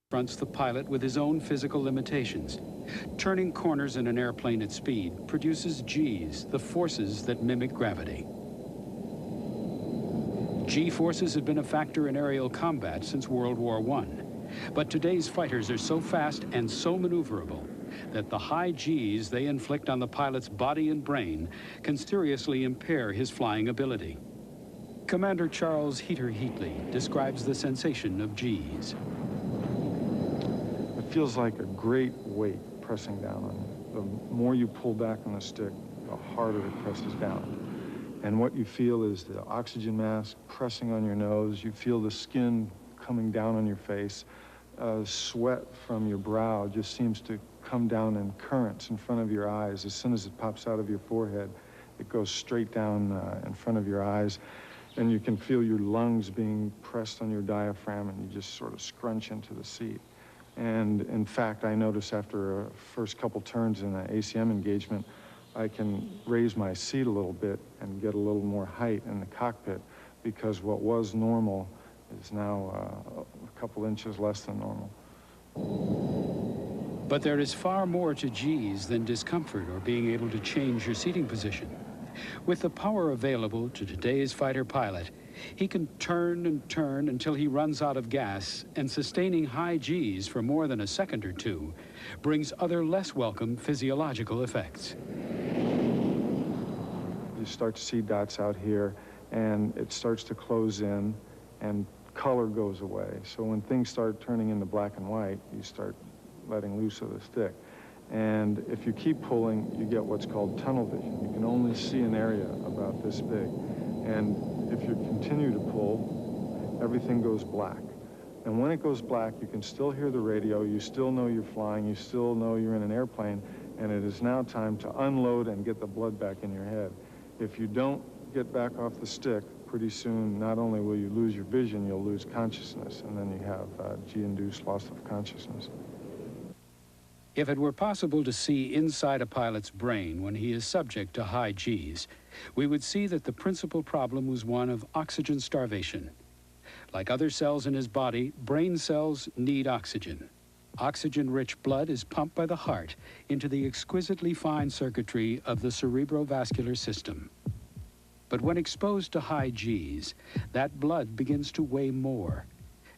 confronts the pilot with his own physical limitations. Turning corners in an airplane at speed produces G's, the forces that mimic gravity. G forces have been a factor in aerial combat since World War I. But today's fighters are so fast and so maneuverable that the high G's they inflict on the pilot's body and brain can seriously impair his flying ability. Commander Charles Heater Heatley describes the sensation of G's. It feels like a great weight pressing down on you. The more you pull back on the stick, the harder it presses down. And what you feel is the oxygen mask pressing on your nose. You feel the skin coming down on your face. Sweat from your brow just seems to come down in currents in front of your eyes. As soon as it pops out of your forehead, it goes straight down in front of your eyes. And you can feel your lungs being pressed on your diaphragm, and you just sort of scrunch into the seat. And in fact, I notice after a first couple turns in an ACM engagement, I can raise my seat a little bit and get a little more height in the cockpit, because what was normal is now a couple inches less than normal. But there is far more to G's than discomfort or being able to change your seating position. With the power available to today's fighter pilot, he can turn and turn until he runs out of gas, and sustaining high G's for more than a second or two brings other less welcome physiological effects. You start to see dots out here, and it starts to close in, and color goes away. So when things start turning into black and white, you start letting loose of the stick. And if you keep pulling, you get what's called tunnel vision. You can only see an area about this big. And if you continue to pull, everything goes black. And when it goes black, you can still hear the radio, you still know you're flying, you still know you're in an airplane, and it is now time to unload and get the blood back in your head. If you don't get back off the stick, pretty soon, not only will you lose your vision, you'll lose consciousness, and then you have G-induced loss of consciousness. If it were possible to see inside a pilot's brain when he is subject to high G's, we would see that the principal problem was one of oxygen starvation. Like other cells in his body, brain cells need oxygen. Oxygen-rich blood is pumped by the heart into the exquisitely fine circuitry of the cerebrovascular system. But when exposed to high G's, that blood begins to weigh more.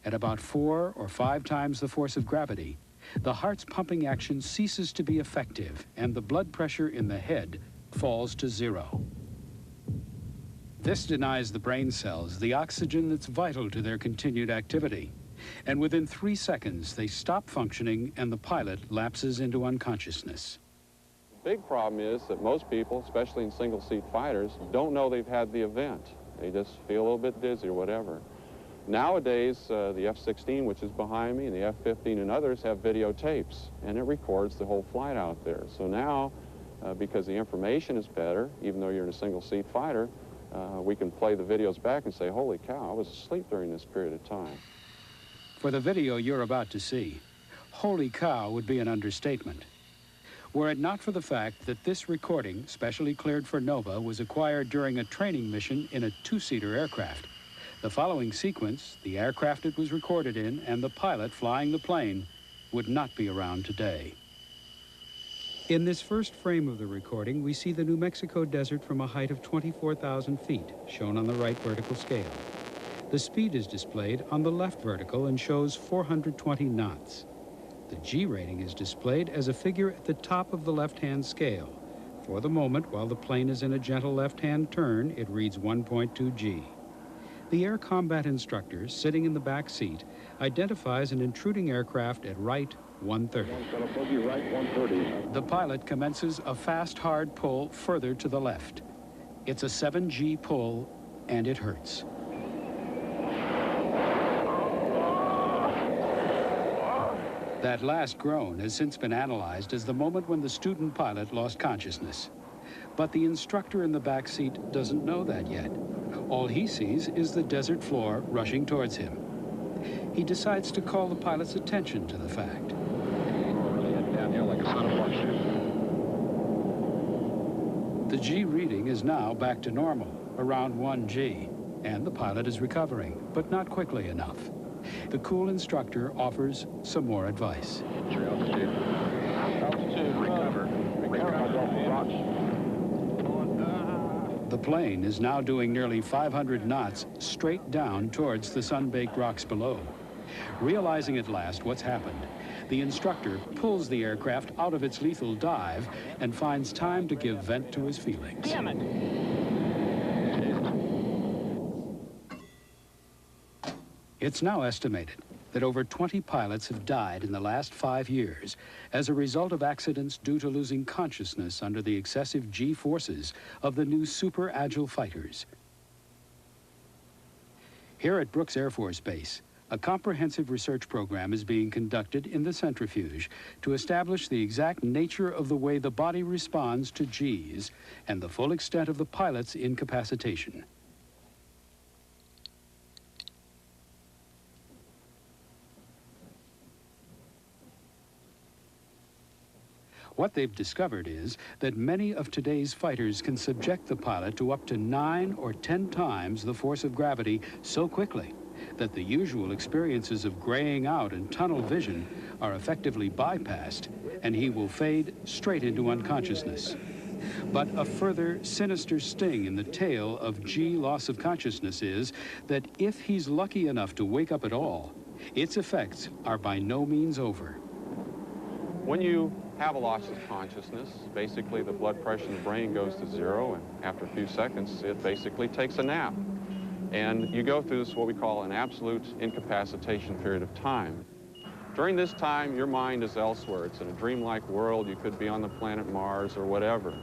At about 4 or 5 times the force of gravity, the heart's pumping action ceases to be effective, and the blood pressure in the head falls to 0. This denies the brain cells the oxygen that's vital to their continued activity. And within 3 seconds, they stop functioning and the pilot lapses into unconsciousness. The big problem is that most people, especially in single-seat fighters, don't know they've had the event. They just feel a little bit dizzy or whatever. Nowadays, the F-16, which is behind me, and the F-15 and others have videotapes, and it records the whole flight out there. So now, because the information is better, even though you're in a single-seat fighter, we can play the videos back and say, holy cow, I was asleep during this period of time. For the video you're about to see, holy cow would be an understatement. Were it not for the fact that this recording, specially cleared for NOVA, was acquired during a training mission in a 2-seater aircraft, the following sequence, the aircraft it was recorded in, and the pilot flying the plane, would not be around today. In this first frame of the recording, we see the New Mexico desert from a height of 24,000 feet, shown on the right vertical scale. The speed is displayed on the left vertical and shows 420 knots. The G rating is displayed as a figure at the top of the left-hand scale. For the moment, while the plane is in a gentle left-hand turn, it reads 1.2 G. The air combat instructor, sitting in the back seat, identifies an intruding aircraft at right 130. The pilot commences a fast, hard pull further to the left. It's a 7G pull, and it hurts. That last groan has since been analyzed as the moment when the student pilot lost consciousness. But the instructor in the back seat doesn't know that yet. All he sees is the desert floor rushing towards him. He decides to call the pilot's attention to the fact. The G reading is now back to normal, around 1 G, and the pilot is recovering, but not quickly enough. The cool instructor offers some more advice. Altitude. Altitude, recover. The plane is now doing nearly 500 knots straight down towards the sun-baked rocks below. Realizing at last what's happened, the instructor pulls the aircraft out of its lethal dive and finds time to give vent to his feelings. Damn it! It's now estimated that over 20 pilots have died in the last 5 years as a result of accidents due to losing consciousness under the excessive G forces of the new super agile fighters. Here at Brooks Air Force Base, a comprehensive research program is being conducted in the centrifuge to establish the exact nature of the way the body responds to Gs and the full extent of the pilot's incapacitation. What they've discovered is that many of today's fighters can subject the pilot to up to 9 or 10 times the force of gravity so quickly that the usual experiences of graying out and tunnel vision are effectively bypassed, and he will fade straight into unconsciousness. But a further sinister sting in the tail of G loss of consciousness is that if he's lucky enough to wake up at all, its effects are by no means over. When you have a loss of consciousness, basically the blood pressure in the brain goes to 0, and after a few seconds, it basically takes a nap. And you go through this, what we call an absolute incapacitation period of time. During this time, your mind is elsewhere. It's in a dreamlike world. You could be on the planet Mars or whatever.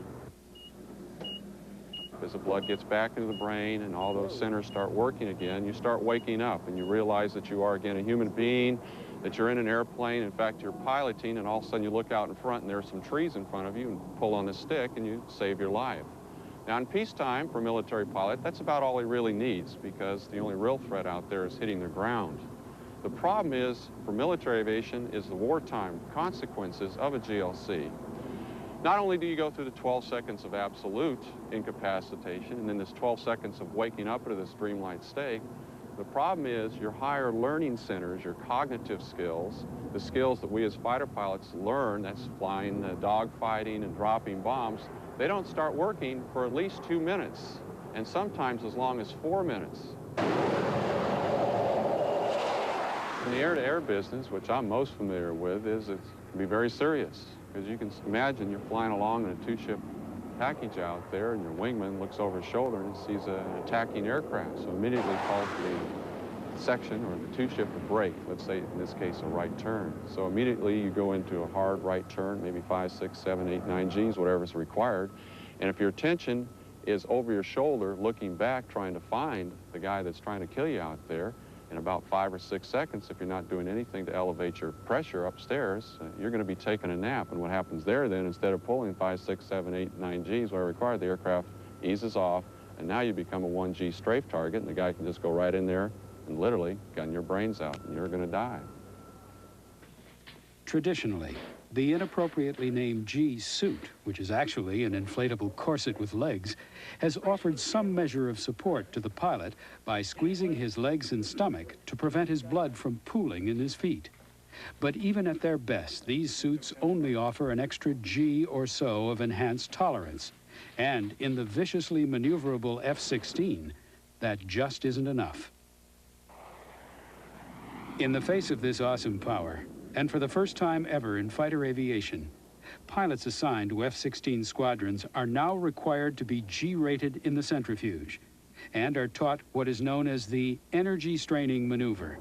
As the blood gets back into the brain and all those centers start working again, you start waking up and you realize that you are again a human being, that you're in an airplane. In fact, you're piloting, and all of a sudden you look out in front and there are some trees in front of you and pull on the stick and you save your life. Now, in peacetime, for a military pilot, that's about all he really needs, because the only real threat out there is hitting the ground. The problem is, for military aviation, is the wartime consequences of a GLC. Not only do you go through the 12 seconds of absolute incapacitation and then this 12 seconds of waking up into this dreamlike state, the problem is your higher learning centers, your cognitive skills, the skills that we as fighter pilots learn, that's flying, dogfighting, and dropping bombs, they don't start working for at least 2 minutes, and sometimes as long as 4 minutes. In the air-to-air business, which I'm most familiar with, it can be very serious, because you can imagine you're flying along in a 2-ship package out there, and your wingman looks over his shoulder and sees an attacking aircraft, so immediately calls the section or the 2-ship to brake, let's say in this case a right turn. So immediately you go into a hard right turn, maybe 5, 6, 7, 8, 9 Gs, whatever's required, and if your attention is over your shoulder looking back trying to find the guy that's trying to kill you out there, in about 5 or 6 seconds, if you're not doing anything to elevate your pressure upstairs, you're going to be taking a nap. And what happens there then, instead of pulling 5, 6, 7, 8, 9 Gs where required, the aircraft eases off, and now you become a 1 G strafe target, and the guy can just go right in there and literally gun your brains out, and you're going to die. Traditionally, the inappropriately named G suit, which is actually an inflatable corset with legs, has offered some measure of support to the pilot by squeezing his legs and stomach to prevent his blood from pooling in his feet. But even at their best, these suits only offer an extra G or so of enhanced tolerance. And in the viciously maneuverable F-16, that just isn't enough. In the face of this awesome power, and for the first time ever in fighter aviation, pilots assigned to F-16 squadrons are now required to be G-rated in the centrifuge and are taught what is known as the energy straining maneuver.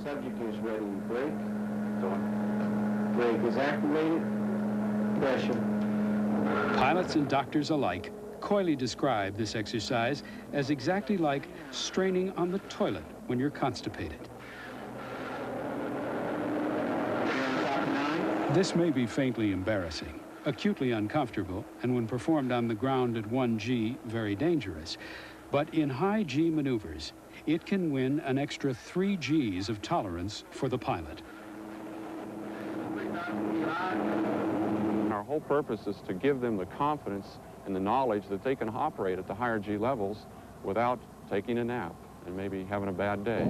Subject is ready to brake. Brake is activated. Pressure. Pilots and doctors alike coyly describe this exercise as exactly like straining on the toilet when you're constipated. This may be faintly embarrassing, acutely uncomfortable, and when performed on the ground at 1 G, very dangerous. But in high G maneuvers, it can win an extra 3 Gs of tolerance for the pilot. Our whole purpose is to give them the confidence and the knowledge that they can operate at the higher G levels without taking a nap and maybe having a bad day.